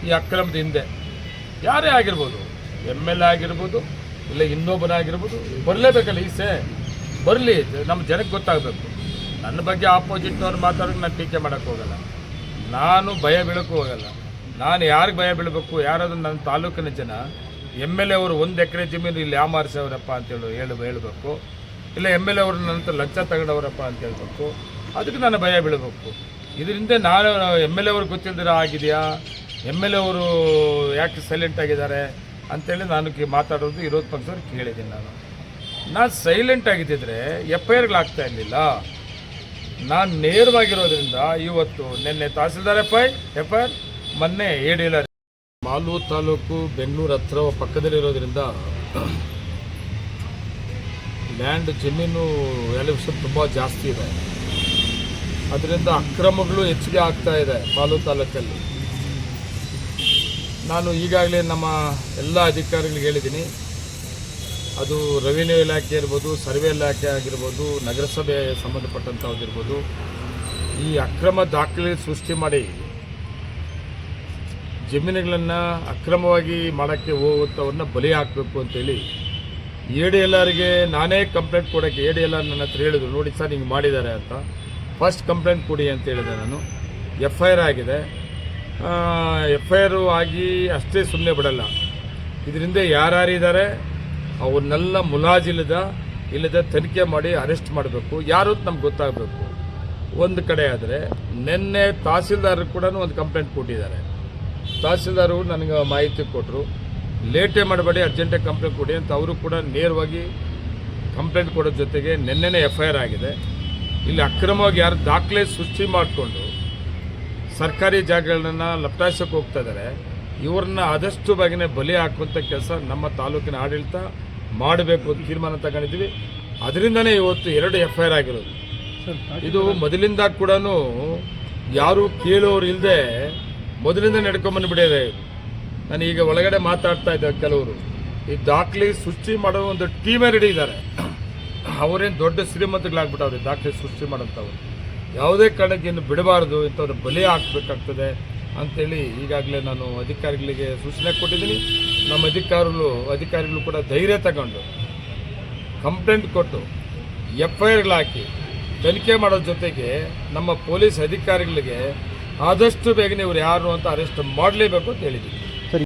ಈ ಅಕ್ರಮದ ಹಿಂದೆ ಯಾರೇ ಆಗಿರ್ಬೋದು, MLA ಆಗಿರ್ಬೋದು, ಇಲ್ಲ ಇನ್ನೊಬ್ಬನಾಗಿರ್ಬೋದು, ಬರಲೇಬೇಕಲ್ಲ. ಈಸೆ ಬರಲಿ, ನಮ್ಮ ಜನಕ್ಕೆ ಗೊತ್ತಾಗಬೇಕು. ನನ್ನ ಬಗ್ಗೆ ಆಪೋಸಿಟ್ನವ್ರು ಮಾತಾಡೋಕೆ ನಾನು ಟೀಕೆ ಮಾಡೋಕ್ಕೆ ಹೋಗಲ್ಲ, ನಾನು ಭಯ ಬೀಳೋಕ್ಕೂ ಹೋಗಲ್ಲ. ನಾನು ಯಾರಿಗೆ ಭಯ ಬೀಳಬೇಕು? ಯಾರಾದರೂ ನನ್ನ ತಾಲೂಕಿನ ಜನ MLA ಅವರು 1 ಎಕರೆ ಜಮೀನು ಇಲ್ಲಿ ಯಾಮಾರಿಸೋರಪ್ಪ ಅಂತೇಳಿ ಹೇಳಬೇಕು, ಇಲ್ಲ MLA ಅವರು ನನ್ನ ಹತ್ರ ಲಂಚ ತಗೊಂಡವರಪ್ಪ ಅಂತ ಹೇಳ್ಬೇಕು. ಅದಕ್ಕೆ ನಾನು ಭಯ ಬೀಳಬೇಕು. ಇದರಿಂದ ನಾನು MLA ಅವ್ರಿಗೆ ಗೊತ್ತಿಲ್ದಿರ ಆಗಿದೆಯಾ, MLA ಅವರು ಯಾಕೆ ಸೈಲೆಂಟ್ ಆಗಿದ್ದಾರೆ ಅಂತೇಳಿ ನಾನು ಮಾತಾಡೋದು ವಿರೋಧ ಪಕ್ಷದವ್ರು ಕೇಳಿದ್ದೀನಿ. ನಾನು ಸೈಲೆಂಟ್ ಆಗಿದ್ದಿದ್ರೆ FIRಗಳಾಗ್ತಾ ಇರಲಿಲ್ಲ. ನಾನು ನೇರವಾಗಿರೋದ್ರಿಂದ ಇವತ್ತು ನಿನ್ನೆ ತಹಸೀಲ್ದಾರ್ FIR, ಮೊನ್ನೆ ADLR. ಮಾಲೂರು ತಾಲೂಕು ಬೆಂಗಳೂರು ಹತ್ರ ಪಕ್ಕದಲ್ಲಿರೋದ್ರಿಂದ ಲ್ಯಾಂಡ್ ಜಮೀನು ವ್ಯಾಲ್ಯೂಷನ್ ತುಂಬ ಜಾಸ್ತಿ ಇದೆ. ಅದರಿಂದ ಅಕ್ರಮಗಳು ಹೆಚ್ಚಿಗೆ ಆಗ್ತಾ ಇದೆ ಮಾಲೂರು ತಾಲೂಕಲ್ಲಿ. ನಾನು ಈಗಾಗಲೇ ನಮ್ಮ ಎಲ್ಲ ಅಧಿಕಾರಿಗಳಿಗೆ ಹೇಳಿದ್ದೀನಿ. ಅದು ರೆವಿನ್ಯೂ ಇಲಾಖೆ ಇರ್ಬೋದು, ಸರ್ವೆ ಇಲಾಖೆ ಆಗಿರ್ಬೋದು, ನಗರಸಭೆ ಸಂಬಂಧಪಟ್ಟಂಥವ್ದಿರ್ಬೋದು, ಈ ಅಕ್ರಮ ದಾಖಲೆ ಸೃಷ್ಟಿ ಮಾಡಿ ಜಮೀನುಗಳನ್ನು ಅಕ್ರಮವಾಗಿ ಮಾಡೋಕ್ಕೆ ಹೋಗುತ್ತವ್ರನ್ನ ಬಲಿ ಹಾಕಬೇಕು ಅಂತೇಳಿ ADLRಗೆ ನಾನೇ ಕಂಪ್ಲೇಂಟ್ ಕೊಡೋಕ್ಕೆ ADLR ನನ್ನ ಹತ್ರ ಹೇಳಿದ್ರು, ನೋಡಿ ಸರ್ ಹಿಂಗೆ ಮಾಡಿದ್ದಾರೆ ಅಂತ. ಫಸ್ಟ್ ಕಂಪ್ಲೇಂಟ್ ಕೊಡಿ ಅಂತ ಹೇಳಿದೆ ನಾನು. FIR ಆಗಿದೆ. FIR ಆಗಿ ಅಷ್ಟೇ ಸುಮ್ಮನೆ ಬಿಡಲ್ಲ. ಇದರಿಂದ ಯಾರ್ಯಾರಿದ್ದಾರೆ ಅವ್ರನ್ನೆಲ್ಲ ಇಲ್ಲದ ತನಿಖೆ ಮಾಡಿ ಅರೆಸ್ಟ್ ಮಾಡಬೇಕು. ಯಾರು ಅಂತ ನಮ್ಗೆ ಗೊತ್ತಾಗಬೇಕು. ಒಂದು ಕಡೆ ಆದರೆ ನಿನ್ನೆ ತಹಸೀಲ್ದಾರ್ ಕೂಡ ಒಂದು ಕಂಪ್ಲೇಂಟ್ ಕೊಟ್ಟಿದ್ದಾರೆ. ತಹಸೀಲ್ದಾರು ನನಗೆ ಮಾಹಿತಿ ಕೊಟ್ಟರು, ಲೇಟೇ ಮಾಡಬೇಡಿ, ಅರ್ಜೆಂಟಾಗಿ ಕಂಪ್ಲೇಂಟ್ ಕೊಡಿ ಅಂತ. ಅವರು ಕೂಡ ನೇರವಾಗಿ ಕಂಪ್ಲೇಂಟ್ ಕೊಡೋದ್ರ ಜೊತೆಗೆ ನಿನ್ನೆನೇ FIR ಆಗಿದೆ. ಇಲ್ಲಿ ಅಕ್ರಮವಾಗಿ ಯಾರು ದಾಖಲೆ ಸೃಷ್ಟಿ ಮಾಡಿಕೊಂಡು ಸರ್ಕಾರಿ ಜಾಗಗಳನ್ನ ಲಪಟಾಯಿಸೋಕೆ ಹೋಗ್ತಾ ಇದ್ದಾರೆ, ಇವ್ರನ್ನ ಆದಷ್ಟು ಬೇಗನೆ ಬಲಿ ಹಾಕುವಂಥ ಕೆಲಸ ನಮ್ಮ ತಾಲೂಕಿನ ಆಡಳಿತ ಮಾಡಬೇಕು ಅಂತ ತೀರ್ಮಾನ ತಗೊಂಡಿದ್ದೀವಿ. ಅದರಿಂದನೇ ಇವತ್ತು 2 FIR ಆಗಿರೋದು. ಇದು ಮೊದಲಿಂದ ಕೂಡ ಯಾರು ಕೇಳೋರು ಇಲ್ಲದೆ ಮೊದಲಿಂದ ನಡ್ಕೊಂಬಂದುಬಿಟ್ಟಿದೆ. ನಾನು ಈಗ ಒಳಗಡೆ ಮಾತಾಡ್ತಾ ಇದ್ದೆ, ಕೆಲವರು ಈ ದಾಖಲೆ ಸೃಷ್ಟಿ ಮಾಡೋ ಒಂದು ಟೀಮೇ ರೆಡಿ ಇದ್ದಾರೆ. ಅವರೇನು ದೊಡ್ಡ ಶ್ರೀಮಂತಗಳಾಗ್ಬಿಟ್ಟವ್ರೆ ದಾಖಲೆ ಸೃಷ್ಟಿ ಮಾಡೋಂಥವ್ರು. ಯಾವುದೇ ಕಾರಣಕ್ಕೆ ಇನ್ನು ಬಿಡಬಾರ್ದು, ಇಂಥವ್ರು ಬಲಿ ಹಾಕಬೇಕಾಗ್ತದೆ ಅಂಥೇಳಿ ಈಗಾಗಲೇ ನಾನು ಅಧಿಕಾರಿಗಳಿಗೆ ಸೂಚನೆ ಕೊಟ್ಟಿದ್ದೀನಿ. ನಮ್ಮ ಅಧಿಕಾರಿಗಳು ಕೂಡ ಧೈರ್ಯ ತಗೊಂಡು ಕಂಪ್ಲೇಂಟ್ ಕೊಟ್ಟು FIRಗಳಾಕಿ ತನಿಖೆ ಮಾಡೋದ್ರ ಜೊತೆಗೆ ನಮ್ಮ ಪೊಲೀಸ್ ಅಧಿಕಾರಿಗಳಿಗೆ ಆದಷ್ಟು ಬೇಗನೆ ಇವರು ಯಾರು ಅಂತ ಅರೆಸ್ಟ್ ಮಾಡಲೇಬೇಕು ಅಂತ ಹೇಳಿದ್ದೀನಿ.